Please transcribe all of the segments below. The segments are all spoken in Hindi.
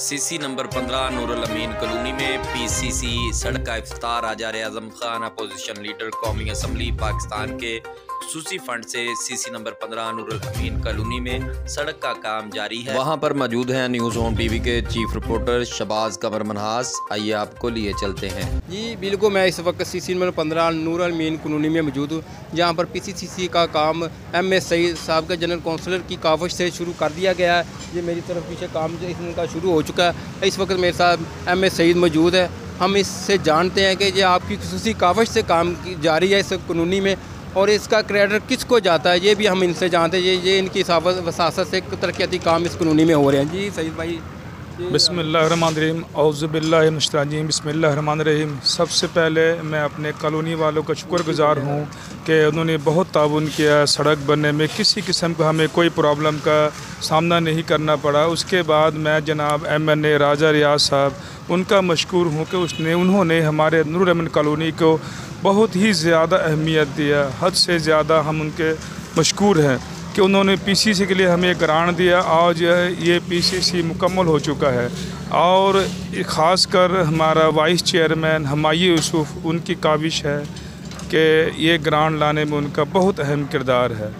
सीसी नंबर 15 नूरुल अमीन कॉलोनी में पीसीसी सड़क का इफ्तितार आचार्य आजम खान अपोजिशन लीडर कौमी असम्बली पाकिस्तान के खुसूसी फंड से सीसी नंबर 15 नूरुल अमीन कॉलोनी में सड़क का काम जारी है। वहां पर मौजूद हैं न्यूज़ होम टीवी के चीफ रिपोर्टर शबाज कमर मनहास। आइए आपको लिए चलते हैं। जी बिल्कुल, मैं इस वक्त सीसी नंबर 15 नूरुल अमीन कॉलोनी में मौजूद हूँ, जहाँ पर पीसीसी का काम एम सईद साहब के जनरल कौंसलर की कावश से शुरू कर दिया गया है। ये मेरी तरफ पीछे काम जो इनका शुरू हो चुका है। इस वक्त मेरे साथ एम सईद मौजूद है। हम इससे जानते हैं कि ये आपकी खुसूसी कावश से काम जारी है इस कॉलोनी में, और इसका क्रेडिट किसको जाता है ये भी हम इनसे जानते हैं। ये इनकी वसासत से तरक्याती काम इस कॉलोनी में हो रहे हैं। जी सईद भाई, बिस्मिल्लाहिर्रहमानिर्रहीम औज़ुबिल्लाहि मिनश्शैतानिर्रजीम बिस्मिल्लाहिर्रहमानिर्रहीम। सबसे पहले मैं अपने कॉलोनी वालों का शुक्रगुज़ार हूँ कि उन्होंने बहुत ताउन किया सड़क बनने में, किसी किस्म का हमें कोई प्रॉब्लम का सामना नहीं करना पड़ा। उसके बाद मैं जनाब MNA राजा रियाज साहब उनका मशकूर हूँ कि उन्होंने हमारे नूरुल अमीन कॉलोनी को बहुत ही ज़्यादा अहमियत दिया। हद से ज़्यादा हम उनके मशकूर हैं कि उन्होंने पीसीसी के लिए हमें ग्रांट दिया। आज ये पीसीसी मुकम्मल हो चुका है, और ख़ास कर हमारा वाइस चेयरमैन हमायूं यूसुफ, उनकी काविश है कि ये ग्रांट लाने में उनका बहुत अहम किरदार है।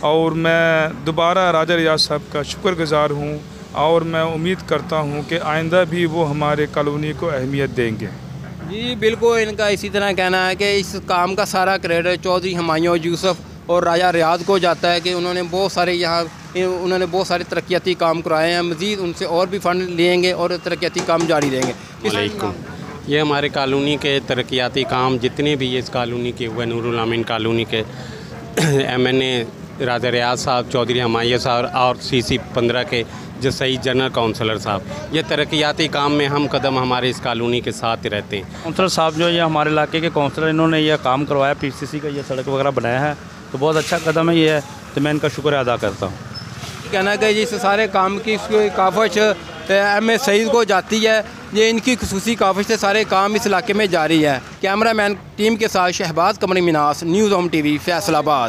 और मैं दोबारा राजा रियाज साहब का शुक्रगुज़ार हूँ, और मैं उम्मीद करता हूँ कि आइंदा भी वो हमारे कॉलोनी को अहमियत देंगे। जी बिल्कुल, इनका इसी तरह कहना है कि इस काम का सारा क्रेडिट चौधरी हमायूं यूसुफ और राजा रियाज को जाता है कि उन्होंने बहुत सारे तरक्याती काम कराए हैं। मज़ीद उनसे और भी फंड लेंगे और तरक्याती काम जारी रहेंगे। ये हमारे कॉलोनी के तरक्याती काम जितने भी इस कॉलोनी के हुए, नूरुल अमीन कॉलोनी के MNA राजा रियाज साहब, चौधरी हमायूं साहब और CC 15 के जो सही जनरल काउंसलर साहब, ये तरक्याती काम में हम कदम हमारे इस कॉलोनी के साथ रहते हैं। काउंसलर साहब जो ये हमारे इलाके के काउंसलर, इन्होंने ये काम करवाया, पीसीसी का ये सड़क वगैरह बनाया है, तो बहुत अच्छा कदम है ये, तो मैं इनका शुक्र अदा करता हूँ। कहना है कि इस सारे काम की कावश एम सईद को जाती है। ये इनकी खुसूसी कावश से सारे काम इस इलाके में जारी है। कैमरामैन टीम के साथ शहबाज कमर Manas, news home TV, Faisalabad.